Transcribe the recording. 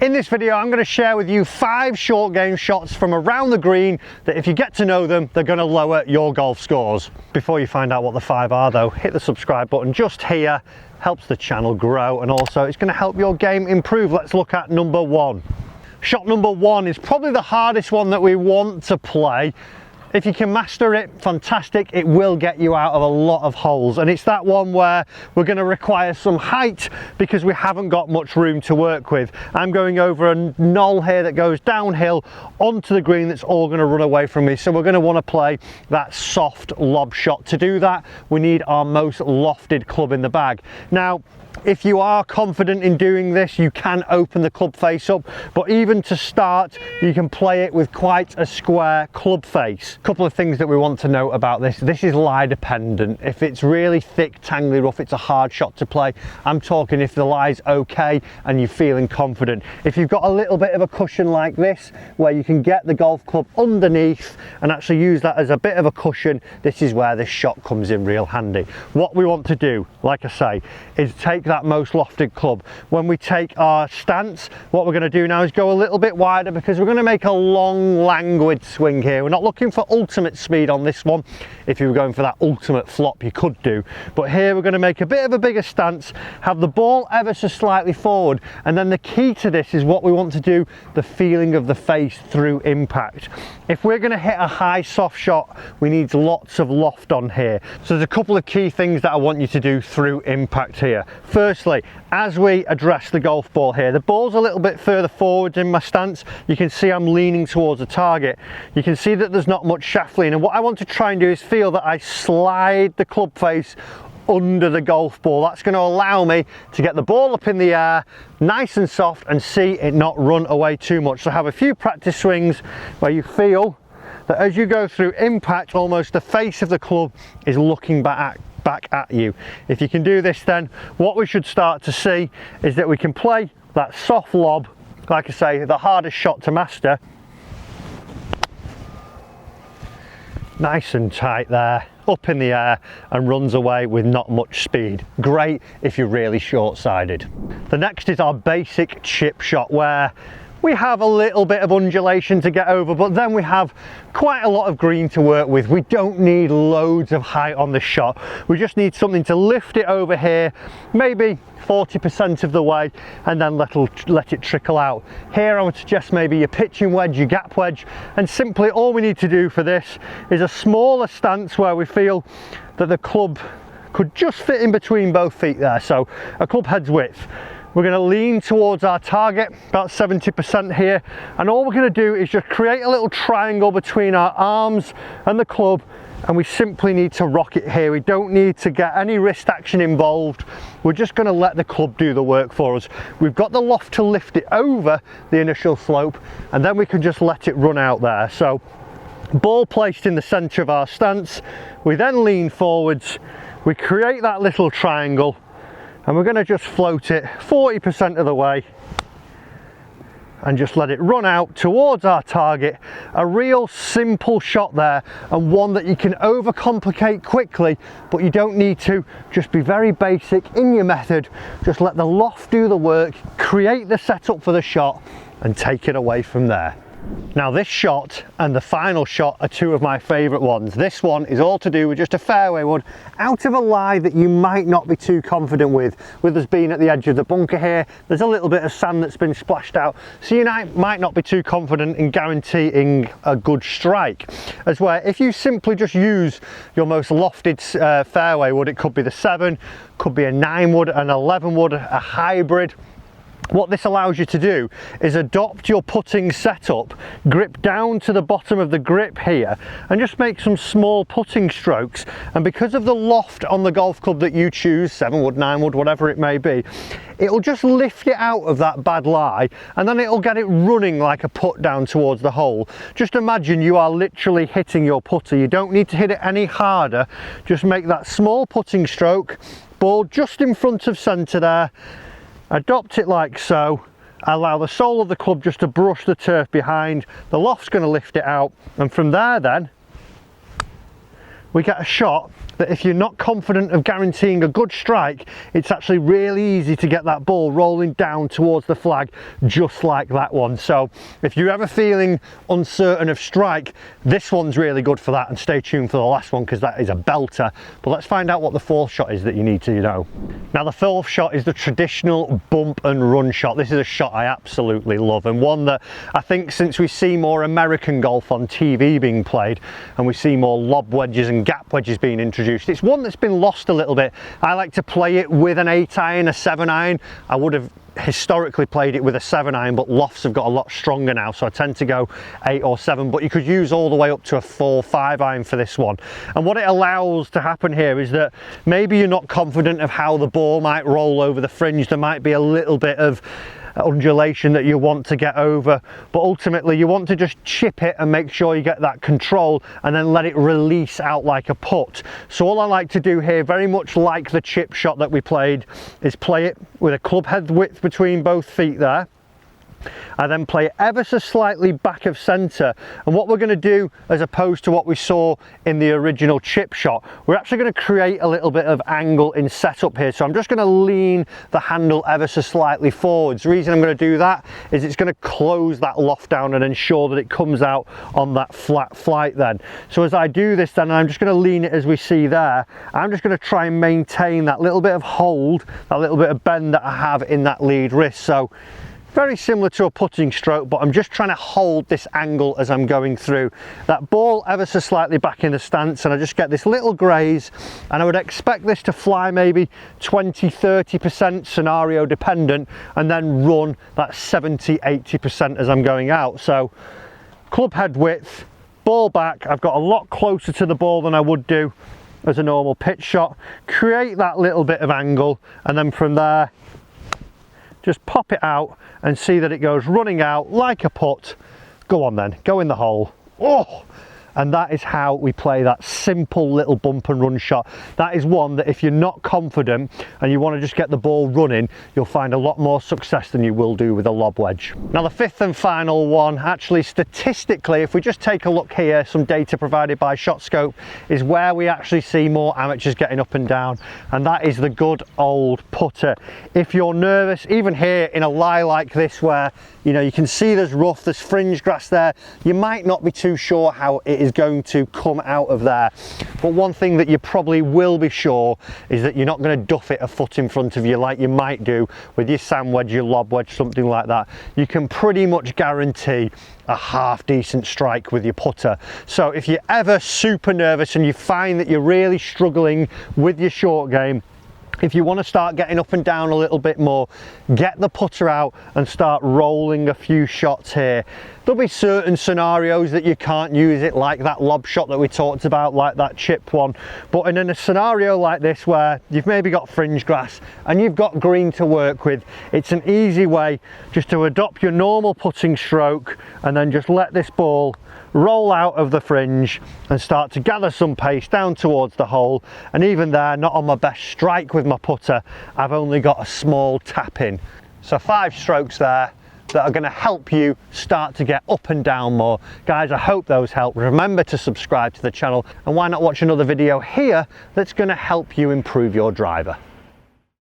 In this video, I'm going to share with you 5 short game shots from around the green that if you get to know them, they're going to lower your golf scores. Before you find out what the 5 are though, hit the subscribe button just here, helps the channel grow, and also it's going to help your game improve. Let's look at number 1. Shot number 1 is probably the hardest one that we want to play. If you can master it, fantastic. It will get you out of a lot of holes, and it's that one where we're going to require some height because we haven't got much room to work with. I'm going over a knoll here that goes downhill onto the green that's all going to run away from me, so we're going to want to play that soft lob shot. To do that, we need our most lofted club in the bag. Now, if you are confident in doing this, you can open the club face up, but even to start, you can play it with quite a square club face. A couple of things that we want to note about this. This is lie dependent. If it's really thick, tangly rough, it's a hard shot to play. I'm talking if the lie's okay and you're feeling confident. If you've got a little bit of a cushion like this, where you can get the golf club underneath and actually use that as a bit of a cushion, this is where this shot comes in real handy. What we want to do, like I say, is take that most lofted club. When we take our stance, what we're going to do now is go a little bit wider because we're going to make a long, languid swing here. We're not looking for ultimate speed on this one. If you were going for that ultimate flop, you could do, but here we're going to make a bit of a bigger stance, have the ball ever so slightly forward, and then the key to this is what we want to do, the feeling of the face through impact. If we're going to hit a high soft shot, we need lots of loft on here. So there's a couple of key things that I want you to do through impact here. Firstly, as we address the golf ball here, the ball's a little bit further forward in my stance. You can see I'm leaning towards the target. You can see that there's not much shaft lean, and what I want to try and do is feel that I slide the club face under the golf ball. That's going to allow me to get the ball up in the air nice and soft and see it not run away too much. So have a few practice swings where you feel that as you go through impact, almost the face of the club is looking back at you. If you can do this, then what we should start to see is that we can play that soft lob, like I say, the hardest shot to master. Nice and tight there, up in the air, and runs away with not much speed. Great if you're really short-sided. The next is our basic chip shot, where we have a little bit of undulation to get over, but then we have quite a lot of green to work with. We don't need loads of height on the shot. We just need something to lift it over here, maybe 40% of the way, and then let it trickle out. Here I would suggest maybe your pitching wedge, your gap wedge, and simply all we need to do for this is a smaller stance where we feel that the club could just fit in between both feet there. So a club head's width. We're going to lean towards our target, about 70% here, and all we're going to do is just create a little triangle between our arms and the club, and we simply need to rock it here. We don't need to get any wrist action involved. We're just going to let the club do the work for us. We've got the loft to lift it over the initial slope, and then we can just let it run out there. So ball placed in the center of our stance, we then lean forwards, we create that little triangle, and we're going to just float it 40% of the way and just let it run out towards our target. A real simple shot there, and one that you can overcomplicate quickly, but you don't need to. Just be very basic in your method. Just let the loft do the work, create the setup for the shot, and take it away from there. Now this shot and the final shot are 2 of my favourite ones. This one is all to do with just a fairway wood out of a lie that you might not be too confident with us being at the edge of the bunker here. There's a little bit of sand that's been splashed out, so you might not be too confident in guaranteeing a good strike. As where if you simply just use your most lofted fairway wood, it could be the 7, could be a 9 wood, an 11 wood, a hybrid. What this allows you to do is adopt your putting setup, grip down to the bottom of the grip here, and just make some small putting strokes. And because of the loft on the golf club that you choose, 7 wood, 9 wood, whatever it may be, it'll just lift it out of that bad lie, and then it'll get it running like a putt down towards the hole. Just imagine you are literally hitting your putter. You don't need to hit it any harder. Just make that small putting stroke, ball just in front of centre there, adopt it like so, allow the sole of the club just to brush the turf behind, the loft's going to lift it out, and from there then we get a shot that if you're not confident of guaranteeing a good strike, it's actually really easy to get that ball rolling down towards the flag, just like that one. So if you're ever feeling uncertain of strike, this one's really good for that, and stay tuned for the last one because that is a belter. But let's find out what the fourth shot is that you need to know. Now the fourth shot is the traditional bump and run shot. This is a shot I absolutely love, and one that I think since we see more American golf on TV being played and we see more lob wedges and gap wedges being introduced, it's one that's been lost a little bit. I like to play it with an 8 iron, a 7 iron. I would have historically played it with a 7 iron, but lofts have got a lot stronger now, so I tend to go 8 or 7, but you could use all the way up to a 4, 5 iron for this one. And what it allows to happen here is that maybe you're not confident of how the ball might roll over the fringe. There might be a little bit of undulation that you want to get over, but ultimately you want to just chip it and make sure you get that control and then let it release out like a putt. So all I like to do here, very much like the chip shot that we played, is play it with a club head width between both feet there. I then play it ever so slightly back of centre, and what we're going to do, as opposed to what we saw in the original chip shot, we're actually going to create a little bit of angle in setup here. So I'm just going to lean the handle ever so slightly forwards. The reason I'm going to do that is it's going to close that loft down and ensure that it comes out on that flat flight then. So as I do this then, I'm just going to lean it as we see there. I'm just going to try and maintain that little bit of hold, that little bit of bend that I have in that lead wrist. So very similar to a putting stroke, but I'm just trying to hold this angle as I'm going through. That ball ever so slightly back in the stance, and I just get this little graze, and I would expect this to fly maybe 20-30% scenario dependent, and then run that 70-80% as I'm going out. So club head width, ball back, I've got a lot closer to the ball than I would do as a normal pitch shot. Create that little bit of angle, and then from there just pop it out and see that it goes running out like a putt. Go on then, go in the hole. Oh! And that is how we play that simple little bump and run shot. That is one that if you're not confident and you want to just get the ball running, you'll find a lot more success than you will do with a lob wedge. Now the fifth and final one, actually statistically, if we just take a look here, some data provided by ShotScope, is where we actually see more amateurs getting up and down, and that is the good old putter. If you're nervous, even here in a lie like this where you can see there's rough, there's fringe grass there, you might not be too sure how it is going to come out of there, but one thing that you probably will be sure is that you're not going to duff it a foot in front of you like you might do with your sand wedge, your lob wedge, something like that. You can pretty much guarantee a half decent strike with your putter. So if you're ever super nervous and you find that you're really struggling with your short game, if you want to start getting up and down a little bit more, get the putter out and start rolling a few shots here. There'll be certain scenarios that you can't use it, like that lob shot that we talked about, like that chip one. But in a scenario like this where you've maybe got fringe grass and you've got green to work with, it's an easy way just to adopt your normal putting stroke and then just let this ball roll out of the fringe and start to gather some pace down towards the hole. And even there, not on my best strike with my putter, I've only got a small tap in. So 5 strokes there that are going to help you start to get up and down more. Guys, I hope those help. Remember to subscribe to the channel, and why not watch another video here that's going to help you improve your driver.